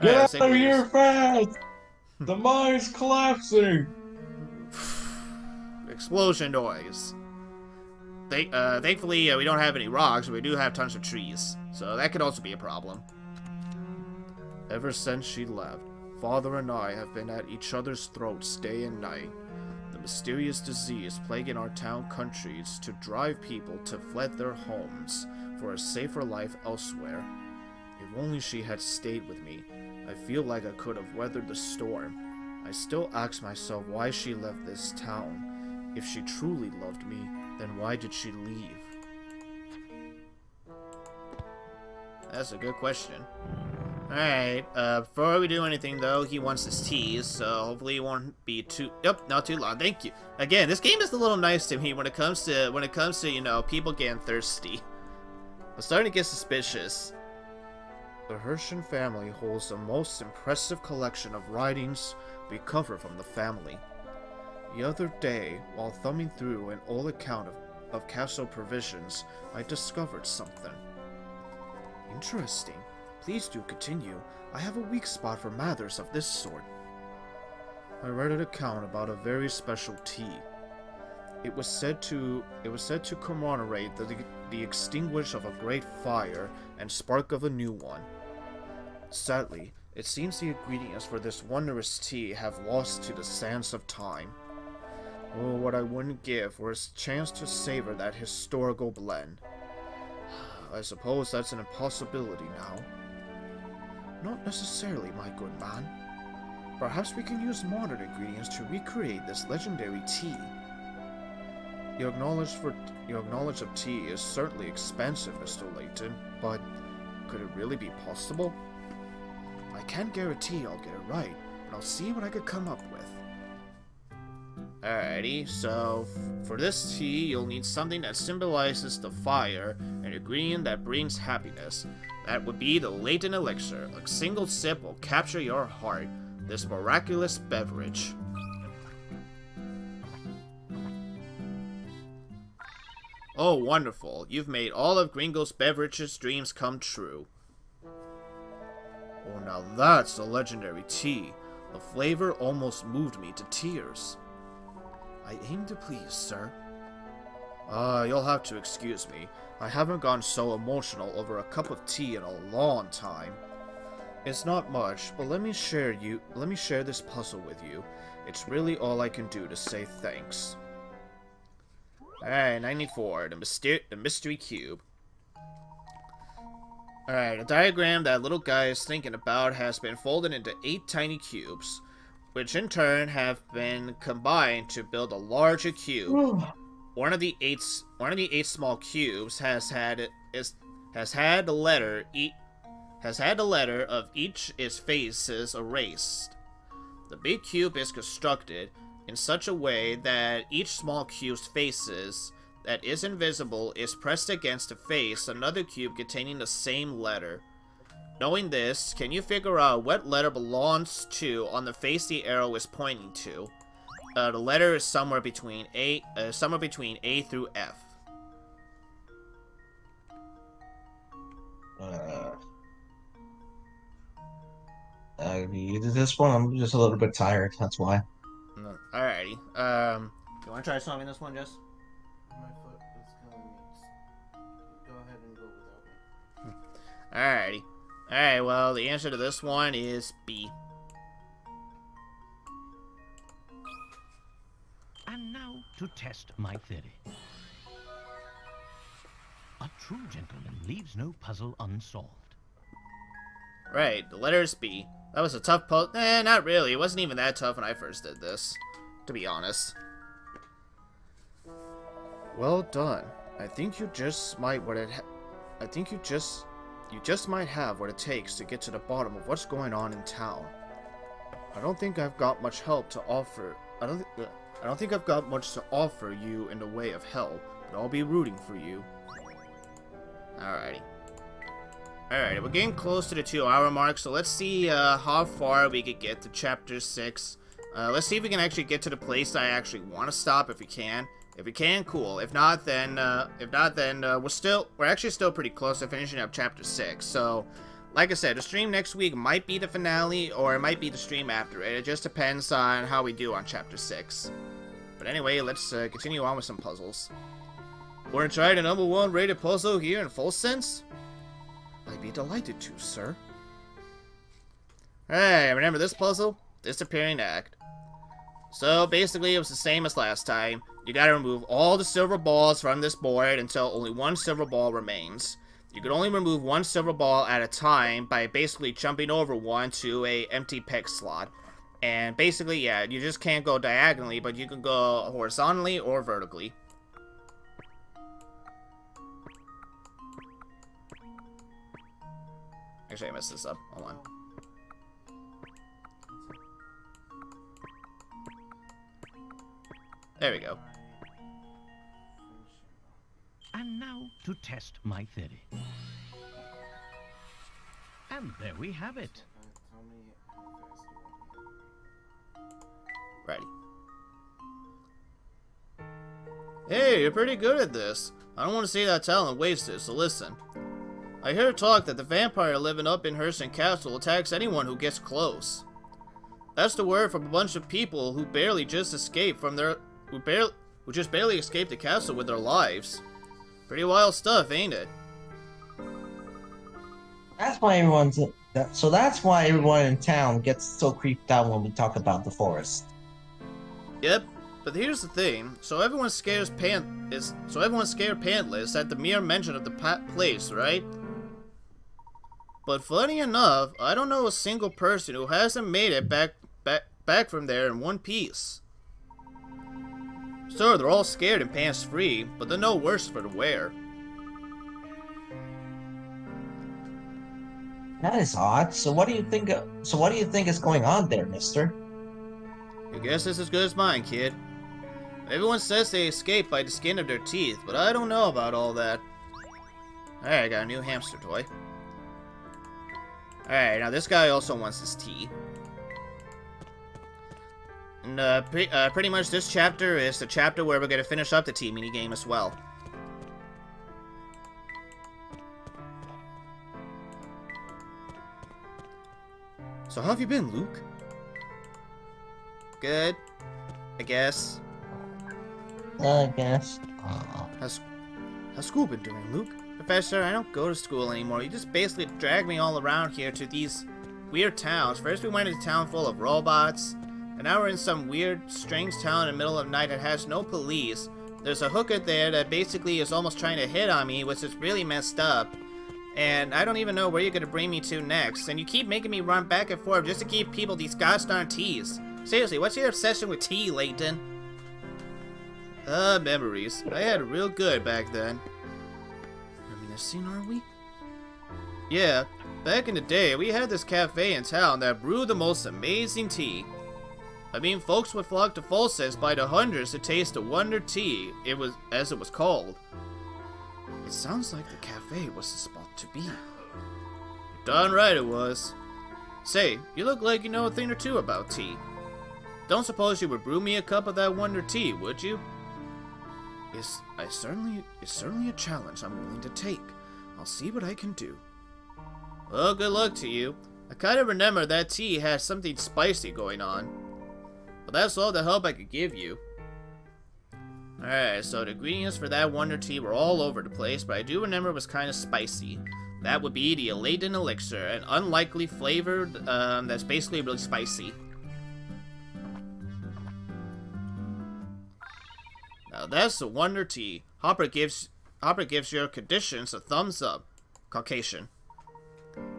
Get Alright, let's out take a of look at here this. fast! The mine's collapsing! Explosion noise. Thankfully, we don't have any rocks, but we do have tons of trees. So that could also be a problem. Ever since she left, Father and I have been at each other's throats day and night. The mysterious disease plaguing our town countries to drive people to fled their homes for a safer life elsewhere. If only she had stayed with me, I feel like I could have weathered the storm. I still ask myself why she left this town. If she truly loved me, then why did she leave? That's a good question. Alright, before we do anything though, he wants his teas, so hopefully it won't be too, not too long. Thank you. Again, this game is a little nice to me when it comes to, you know, people getting thirsty. I'm starting to get suspicious. The Herschen family holds the most impressive collection of writings recovered from the family. The other day, while thumbing through an old account of castle provisions, I discovered something. Interesting. Please do continue. I have a weak spot for matters of this sort. I read an account about a very special tea. It was said to commemorate the extinguish of a great fire and spark of a new one. Sadly, it seems the ingredients for this wondrous tea have lost to the sands of time. Oh, what I wouldn't give for a chance to savor that historical blend. I suppose that's an impossibility now. Not necessarily, my good man. Perhaps we can use modern ingredients to recreate this legendary tea. Your knowledge of tea is certainly expansive, Mr. Layton, but could it really be possible? I can't guarantee I'll get it right, but I'll see what I could come up with. Alrighty, so for this tea, you'll need something that symbolizes the fire, an ingredient that brings happiness. That would be the Layton elixir. A single sip will capture your heart. This miraculous beverage. Oh, wonderful. You've made all of Gringo's beverages' dreams come true. Oh, now that's a legendary tea. The flavor almost moved me to tears. I aim to please, sir. You'll have to excuse me. I haven't gone so emotional over a cup of tea in a long time. It's not much, but let me share this puzzle with you. It's really all I can do to say thanks. Alright, 94, the mystery cube. Alright, a diagram that little guy is thinking about has been folded into 8 tiny cubes, which in turn have been combined to build a larger cube. One of the eight small cubes has had the letter of each its faces erased. The big cube is constructed in such a way that each small cube's faces that is invisible is pressed against a face another cube containing the same letter. Knowing this, can you figure out what letter belongs to on the face the arrow is pointing to? The letter is somewhere between A through F. This one, I'm just a little bit tired, that's why. Alrighty. You want to try solving this one, Jess? My foot is killing me. Go ahead and go without me. Alrighty. Alright, well, the answer to this one is B. And now to test my theory. A true gentleman leaves no puzzle unsolved. Right, the letter is B. That was a tough puzzle. Not really. It wasn't even that tough when I first did this, to be honest. Well done. I think you just might might have what it takes to get to the bottom of what's going on in town. I don't think I've got much help to offer. I don't think I've got much to offer you in the way of help, but I'll be rooting for you. Alrighty. Alright, we're getting close to the 2-hour mark, so let's see how far we could get to Chapter 6. Let's see if we can actually get to the place I actually want to stop, if we can. If we can, cool. If not, then we're actually still pretty close to finishing up Chapter 6. So, like I said, the stream next week might be the finale, or it might be the stream after it. It just depends on how we do on Chapter 6. But anyway, let's continue on with some puzzles. Want to try the #1 rated puzzle here in Full Sense? I'd be delighted to, sir. Hey, remember this puzzle? Disappearing Act. So basically it was the same as last time. You gotta remove all the silver balls from this board until only one silver ball remains. You can only remove one silver ball at a time by basically jumping over one to a empty pick slot. And basically, yeah, you just can't go diagonally, but you can go horizontally or vertically. Actually, I messed this up. Hold on. There we go. And now to test my theory. And there we have it. Ready. Hey, you're pretty good at this. I don't want to see that talent wasted, so listen. I heard talk that the vampire living up in Hurston Castle attacks anyone who gets close. That's the word from a bunch of people who barely just escaped from their... who just barely escaped the castle with their lives. Pretty wild stuff, ain't it? That's why that's why everyone in town gets so creeped out when we talk about the forest. Yep, but here's the thing. So everyone's scared pantless at the mere mention of the place, right? But funny enough, I don't know a single person who hasn't made it back from there in one piece. Sure, they're all scared and pants free, but they're no worse for the wear. That is odd. So what do you think is going on there, mister? Your guess is as good as mine, kid. Everyone says they escape by the skin of their teeth, but I don't know about all that. Alright, I got a new hamster toy. Alright, now this guy also wants his tea. And pretty much this chapter is the chapter where we're going to finish up the tea minigame as well. So how have you been, Luke? Good, I guess. I guess. How's school been doing, Luke? Professor, I don't go to school anymore. You just basically drag me all around here to these weird towns. First we went to a town full of robots, and now we're in some weird, strange town in the middle of the night that has no police. There's a hooker there that basically is almost trying to hit on me, which is really messed up. And I don't even know where you're gonna bring me to next. And you keep making me run back and forth just to give people these gosh darn teas. Seriously, what's your obsession with tea, Layton? Memories. I had it real good back then. Reminiscing, are we? Yeah, back in the day, we had this cafe in town that brewed the most amazing tea. I mean, folks would flock to Fulces by the hundreds to taste the Wonder Tea, as it was called. It sounds like the cafe was the spot to be. You're darn right it was. Say, you look like you know a thing or two about tea. Don't suppose you would brew me a cup of that Wonder Tea, would you? It's certainly a challenge I'm willing to take. I'll see what I can do. Well, good luck to you. I kind of remember that tea had something spicy going on. But that's all the help I could give you. Alright, so the ingredients for that Wonder Tea were all over the place, but I do remember it was kind of spicy. That would be the Layton Elixir, an unlikely flavor that's basically really spicy. Now that's the Wonder Tea. Hopper gives your conditions a thumbs up. Caucasian.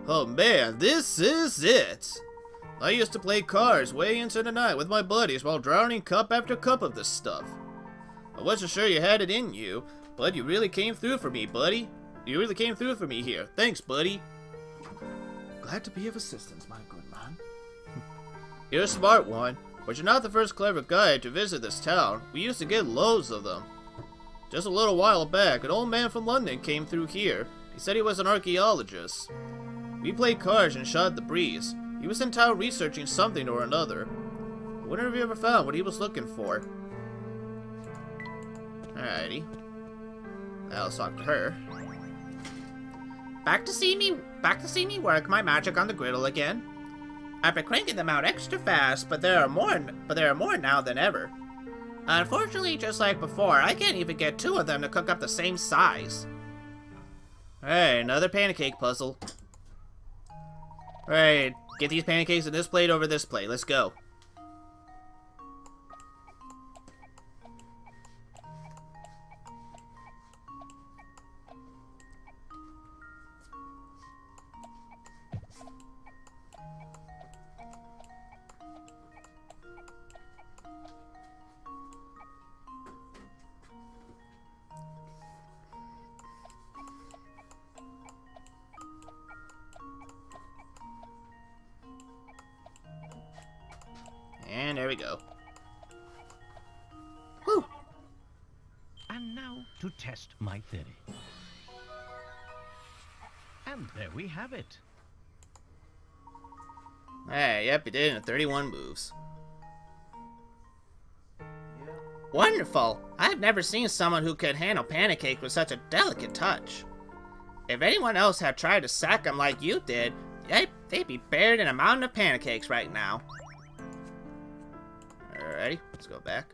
Oh man, this is it! I used to play cards way into the night with my buddies while drowning cup after cup of this stuff. I wasn't sure you had it in you, but you really came through for me, buddy. You really came through for me here. Thanks, buddy. Glad to be of assistance, my good man. You're a smart one, but you're not the first clever guy to visit this town. We used to get loads of them. Just a little while back, an old man from London came through here. He said he was an archaeologist. We played cards and shot the breeze. He was in town researching something or another. I wonder if he ever found what he was looking for. Alrighty. Now let's talk to her. Back back to see me work my magic on the griddle again. I've been cranking them out extra fast, but there are more now than ever. Unfortunately, just like before, I can't even get 2 of them to cook up the same size. Alright, another pancake puzzle. Alright, get these pancakes in this plate over this plate. Let's go. And there we go. Whew. And now to test my theory. And there we have it. Alright, yep, you did it in 31 moves. Yeah. Wonderful! I've never seen someone who could handle pancake with such a delicate touch. If anyone else had tried to sack them like you did, they'd be buried in a mountain of pancakes right now. Alrighty, let's go back.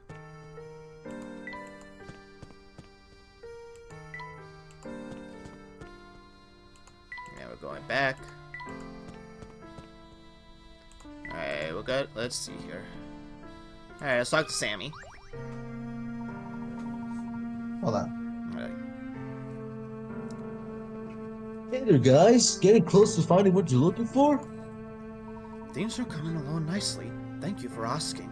Now we're going back. Alright, we're good. Let's see here. Alright, let's talk to Sammy. Hold on. Alright. Hey there, guys. Getting close to finding what you're looking for? Things are coming along nicely. Thank you for asking.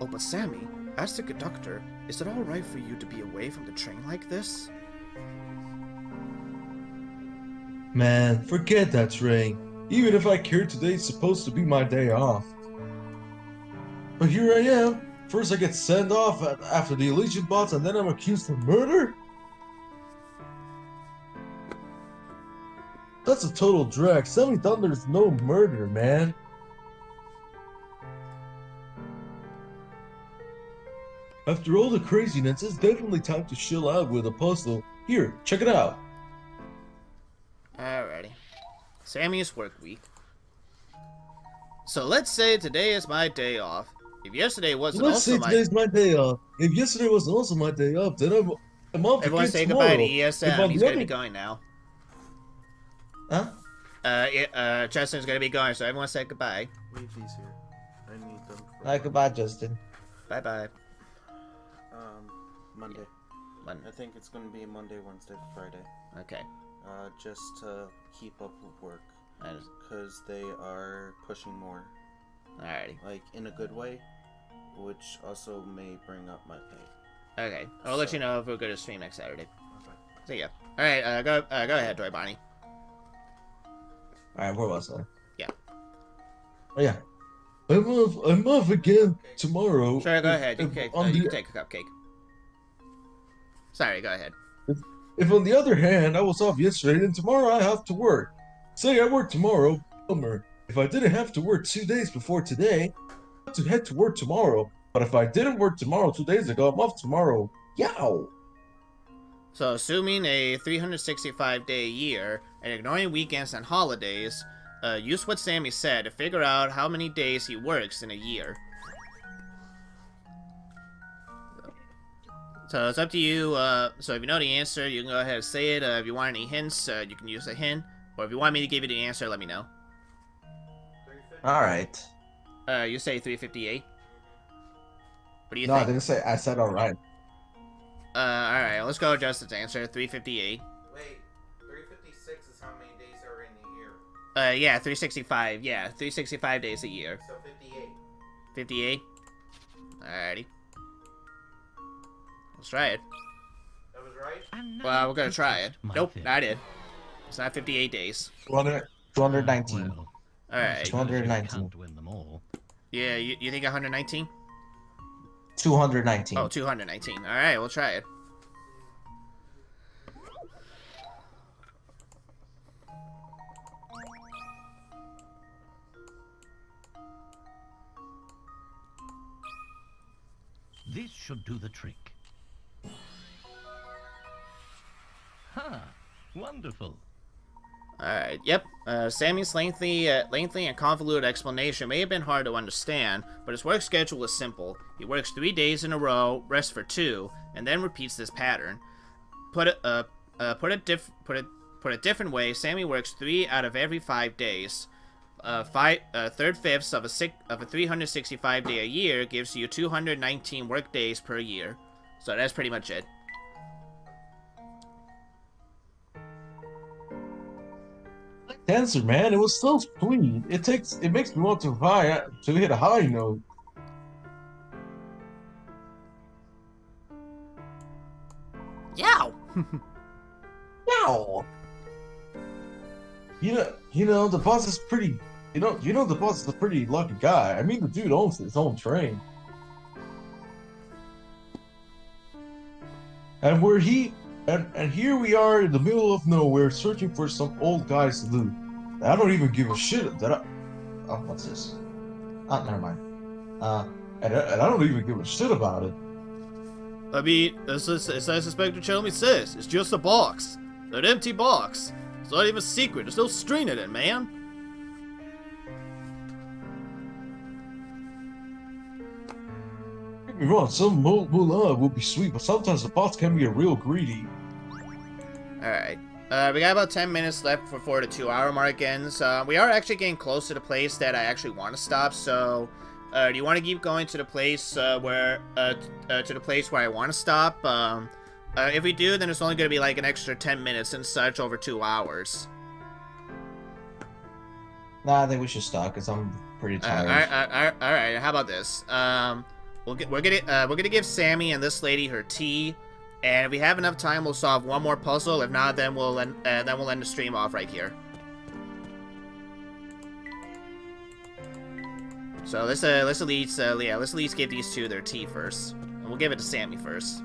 Oh, but Sammy, as the conductor, is it alright for you to be away from the train like this? Man, forget that train. Even if I care, today's supposed to be my day off. But here I am. First I get sent off after the Legion bots, and then I'm accused of murder? That's a total drag. Seven Thunder's no murder, man. After all the craziness, it's definitely time to chill out with a puzzle. Here, check it out. Alrighty. Sammy's work week. So let's say today is my day off. If yesterday wasn't Let's also say my... today's my day off. If yesterday was also my day off, then I'm off Everyone again say tomorrow. goodbye to ESM. If He's the gonna be other- going now. Huh? Justin's gonna be going, so everyone say goodbye. Wait, these here. I need them. For Alright, goodbye, Justin. Bye-bye. Monday. Monday. I think it's gonna be Monday, Wednesday, Friday. Okay. Just to keep up with work, because they are pushing more, Alrighty. like in a good way, which also may bring up my pay. Okay. I'll let you know if we're gonna stream next Saturday. Okay. See ya. Alright, go ahead, Toy Bonnie. Alright, where was I? Yeah. Oh, yeah. I'm off again tomorrow. Sure, go ahead. You If can take a cupcake. Sorry, go ahead. If on the other hand I was off yesterday, then tomorrow I have to work. Say I work tomorrow, bummer. If I didn't have to work 2 days before today, I have to head to work tomorrow. But if I didn't work tomorrow 2 days ago, I'm off tomorrow. Yow! So, assuming a 365-day year and ignoring weekends and holidays, use what Sammy said to figure out how many days he works in a year. So it's up to you. So if you know the answer, you can go ahead and say it. If you want any hints, you can use a hint. Or if you want me to give you the answer, let me know. Alright. You say 358. What do you No, I think? didn't say. I said alright. Alright, let's go with Justin's answer. 358. Wait, 356 is how many days are in a year. Yeah, 365. Yeah, 365 days a year. So 58. 58? Alrighty. Let's try it. That was right? And now Well, we're gonna to try test it. my Nope, theory. not it. It's not 58 days. 219. Well, Alright. I suppose you 219. can't win them all. Yeah, you think 119? 219. Oh, 219. Alright, we'll try it. This should do the trick. Ha! Wonderful. Alright, yep. Sammy's lengthy and convoluted explanation may have been hard to understand, but his work schedule is simple. He works 3 days in a row, rests for 2, and then repeats this pattern. Put a different way, Sammy works 3 out of every 5 days. 3/5 of a 365 day a year gives you 219 work days per year. So that's pretty much it. Answer, man. It was so sweet. It makes me want to hit a high note. Yow! Wow. You know, the boss is pretty. The boss is a pretty lucky guy. I mean, the dude owns his own train. And here we are in the middle of nowhere, searching for some old guy's loot. I don't even give a shit oh, what's this? Oh, never mind. And I don't even give a shit about it. I mean, as Inspector tell me says, it's just a box. An empty box. It's not even a secret. There's no string in it, man. Don't get me wrong, some moolah will be sweet, but sometimes the boss can be a real greedy. Alright. We got about 10 minutes left before the 2-hour mark ends. We are actually getting close to the place that I actually want to stop, so do you want to keep going to the place where I want to stop? If we do, then it's only going to be like an extra 10 minutes and such over 2 hours. Nah, I think we should stop because I'm pretty tired. Alright, how about this? We're gonna give Sammy and this lady her tea, and if we have enough time, we'll solve one more puzzle. If not, then we'll end the stream off right here. So let's at least give these two their tea first, and we'll give it to Sammy first.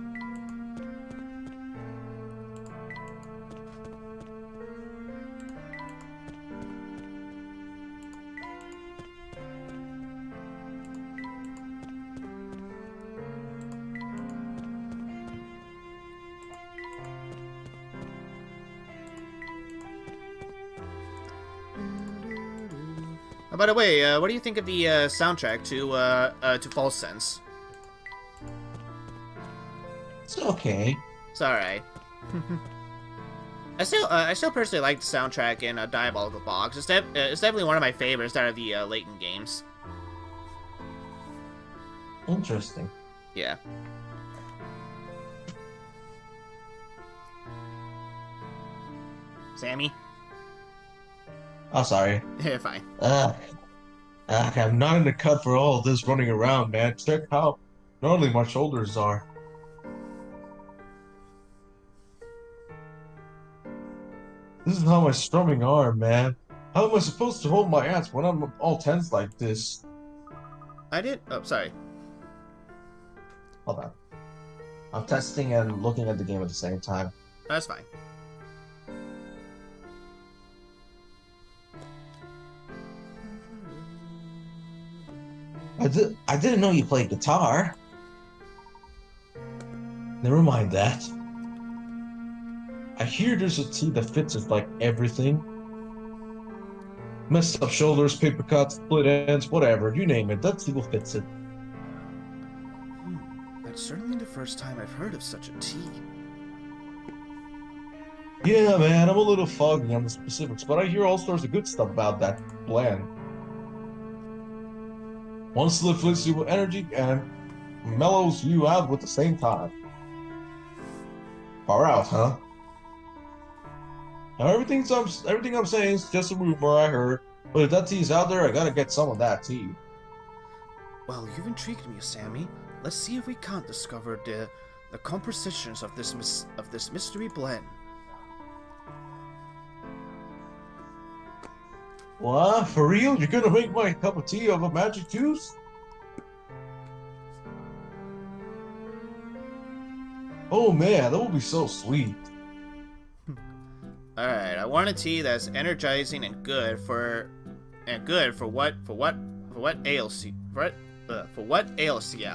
By the way, what do you think of the soundtrack to False Sense? It's okay. It's alright. I still personally like the soundtrack in Diabolical Box. It's definitely one of my favorites out of the Layton games. Interesting. Yeah. Sammy? Oh, sorry. Yeah, fine. I'm not in the cut for all of this running around, man. Check how gnarly my shoulders are. This is how my strumming arm, man. How am I supposed to hold my ass when I'm all tense like this? Oh, sorry. Hold on. I'm testing and looking at the game at the same time. That's fine. I didn't know you played guitar. Never mind that. I hear there's a tee that fits with like everything. Messed up shoulders, paper cuts, split ends, whatever, you name it. That tee will fits it. That's certainly the first time I've heard of such a tea. Yeah, man, I'm a little foggy on the specifics, but I hear all sorts of good stuff about that blend. One slip fills you with energy and mellows you out with the same time. Far out, huh? Now everything I'm saying is just a rumor I heard, but if that tea's out there, I gotta get some of that tea. Well, you've intrigued me, Sammy. Let's see if we can't discover the compositions of this mystery blend. What? For real? You're gonna make my cup of tea of a magic juice? Oh man, that would be so sweet. Alright, I want a tea that's energizing and good for what ails you. For what ails you.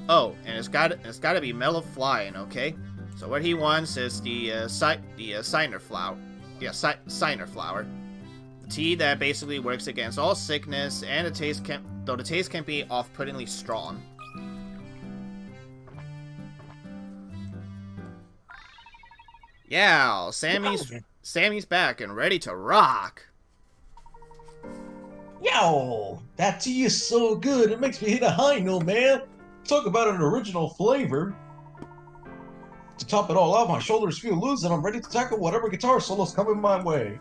Oh, and it's gotta be mellow flying, okay? So what he wants is the cider flower. Signer flower. The tea that basically works against all sickness, and the taste can be off-puttingly strong. Yeah, Sammy's back and ready to rock. Yo, that tea is so good, it makes me hit a high note, man. Talk about an original flavor. To top it all off, my shoulders feel loose and I'm ready to tackle whatever guitar solos coming my way.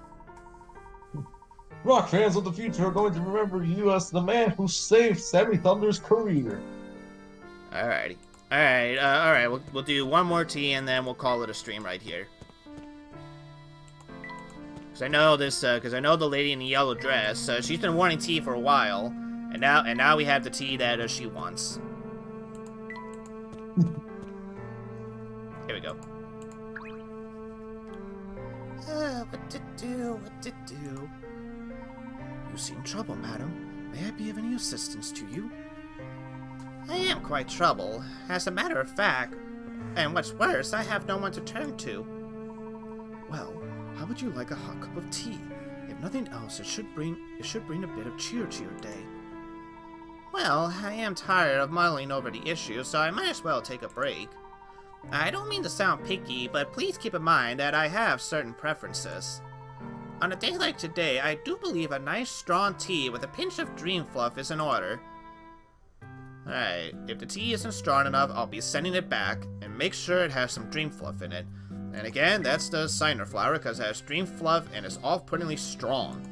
Rock fans of the future are going to remember you as the man who saved Sammy Thunder's career. Alrighty. Alright, we'll do one more tea and then we'll call it a stream right here. Because I know the lady in the yellow dress, she's been wanting tea for a while, and now we have the tea that she wants. Here we go. What to do? You seem troubled, madam. May I be of any assistance to you? I am quite troubled. As a matter of fact, and what's worse, I have no one to turn to. Well, how would you like a hot cup of tea? If nothing else, it should bring a bit of cheer to your day. Well, I am tired of mulling over the issue, so I might as well take a break. I don't mean to sound picky, but please keep in mind that I have certain preferences. On a day like today, I do believe a nice strong tea with a pinch of dream fluff is in order. Alright, if the tea isn't strong enough, I'll be sending it back, and make sure it has some dream fluff in it. And again, that's the Signer flower, because it has dream fluff and is off-puttingly strong.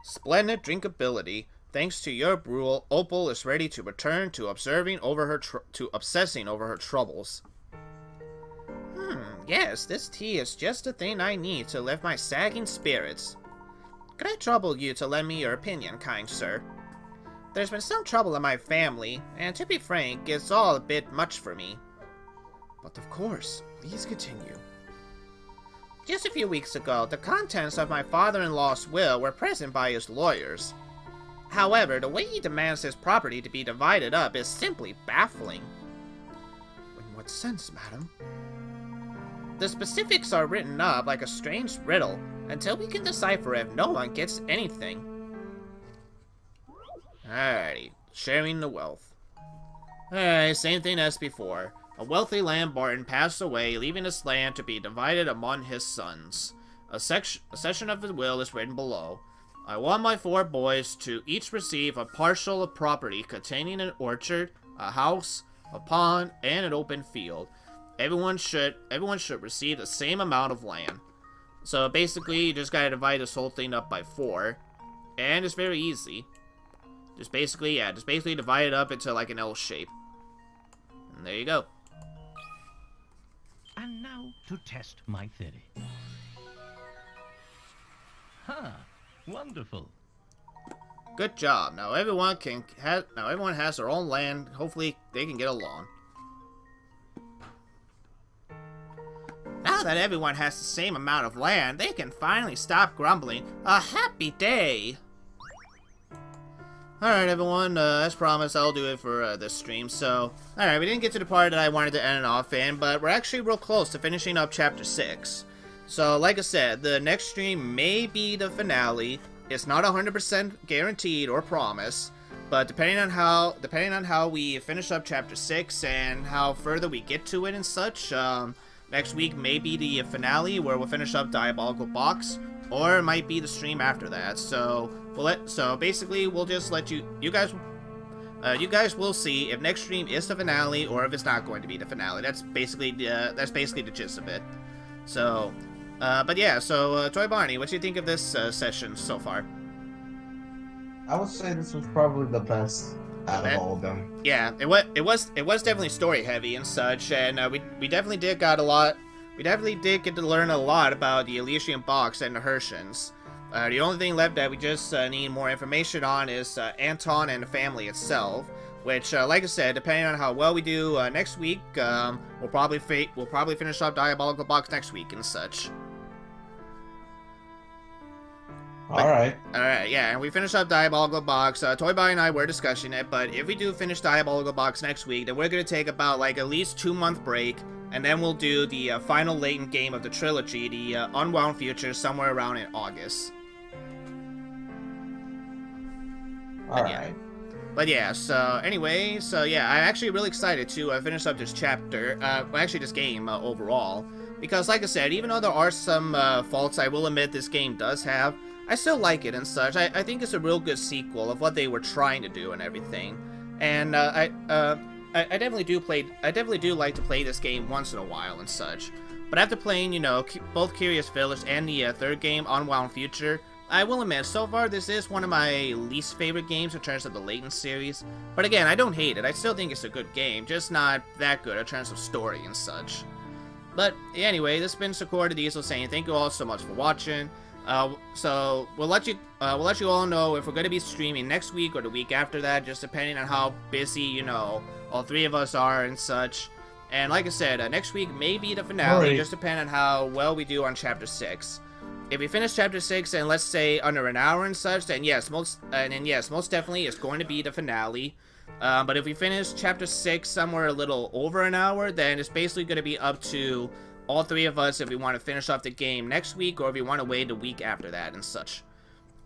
Splendid drinkability. Thanks to your brew, Opal is ready to return to obsessing over her troubles. Yes, this tea is just the thing I need to lift my sagging spirits. Could I trouble you to lend me your opinion, kind sir? There's been some trouble in my family, and to be frank, it's all a bit much for me. But of course, please continue. Just a few weeks ago, the contents of my father-in-law's will were present by his lawyers. However, the way he demands his property to be divided up is simply baffling. In what sense, madam? The specifics are written up like a strange riddle, until we can decipher if no one gets anything. Alrighty, sharing the wealth. Alright, same thing as before. A wealthy landlord passed away, leaving his land to be divided among his sons. A section of the will is written below. I want my 4 boys to each receive a parcel of property containing an orchard, a house, a pond, and an open field. Everyone should receive the same amount of land. So basically, you just gotta divide this whole thing up by 4, and it's very easy. Just basically divide it up into like an L shape. And there you go. And now to test my theory. Wonderful. Good job. Now everyone has their own land. Hopefully they can get along. Now that everyone has the same amount of land, they can finally stop grumbling. A happy day! Alright everyone, as promised, I'll do it for this stream. So, alright, we didn't get to the part that I wanted to end it off in, but we're actually real close to finishing up Chapter 6. So, like I said, the next stream may be the finale. It's not 100% guaranteed or promised, but depending on how we finish up Chapter 6 and how further we get to it and such, next week may be the finale where we'll finish up Diabolical Box, or it might be the stream after that. So basically we'll just let you guys will see if next stream is the finale or if it's not going to be the finale. That's basically the gist of it. So, but yeah. So, Toy Barney, what do you think of this session so far? I would say this was probably the best out of all of them. Yeah, it was definitely story heavy and such, and we definitely did get to learn a lot about the Elysian Box and the Hershans. The only thing left that we just need more information on is Anton and the family itself, which, like I said, depending on how well we do next week, we'll probably finish up Diabolical Box next week and such. All right. Alright, yeah, and we finished up Diabolical Box. Toy Boy and I were discussing it, but if we do finish Diabolical Box next week, then we're going to take about, like, at least 2-month break, and then we'll do the final Layton game of the trilogy, the Unwound Future, somewhere around in August. All right. But yeah, so anyway, I'm actually really excited to finish up this chapter, this game overall. Because, like I said, even though there are some faults I will admit this game does have, I still like it and such. I think it's a real good sequel of what they were trying to do and everything. And I definitely do like to play this game once in a while and such. But after playing, you know, both Curious Village and the third game, Unwound Future, I will admit, so far this is one of my least favorite games in terms of the Layton series. But again, I don't hate it. I still think it's a good game, just not that good in terms of story and such. But anyway, this has been Sakura Diesel saying thank you all so much for watching. So we'll let you all know if we're going to be streaming next week or the week after that, just depending on how busy, you know, all three of us are and such. And like I said, next week may be the finale, just depending on how well we do on Chapter 6. If we finish Chapter 6 in, let's say, under an hour and such, then yes, most definitely it's going to be the finale. But if we finish Chapter 6 somewhere a little over an hour, then it's basically going to be up to all three of us if we want to finish off the game next week or if we want to wait a week after that and such.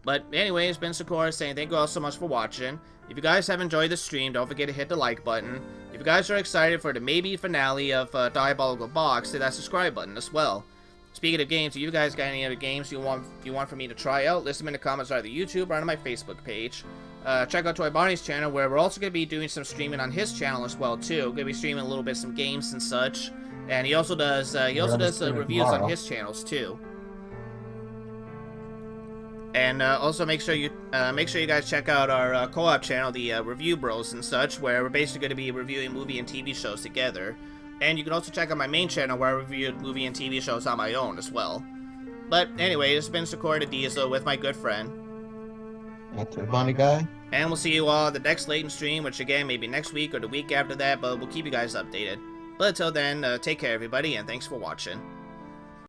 But anyway, it's been Sakura saying thank you all so much for watching. If you guys have enjoyed the stream, don't forget to hit the like button. If you guys are excited for the maybe finale of Diabolical Box, hit that subscribe button as well. Speaking of games, if you guys got any other games you want for me to try out, list them in the comments either YouTube or on my Facebook page. Check out Toy Bonnie's channel, where we're also going to be doing some streaming on his channel as well too. We're going to be streaming a little bit some games and such, and he also does reviews on his channels too. And also make sure you guys check out our co-op channel, the Review Bros and such, where we're basically going to be reviewing movie and TV shows together. And you can also check out my main channel, where I review movie and TV shows on my own as well. But anyway, it's been Sakura Diesel with my good friend. That's a funny guy. And we'll see you all at the next Layton stream, which again, maybe next week or the week after that, but we'll keep you guys updated. But until then, take care everybody, and thanks for watching.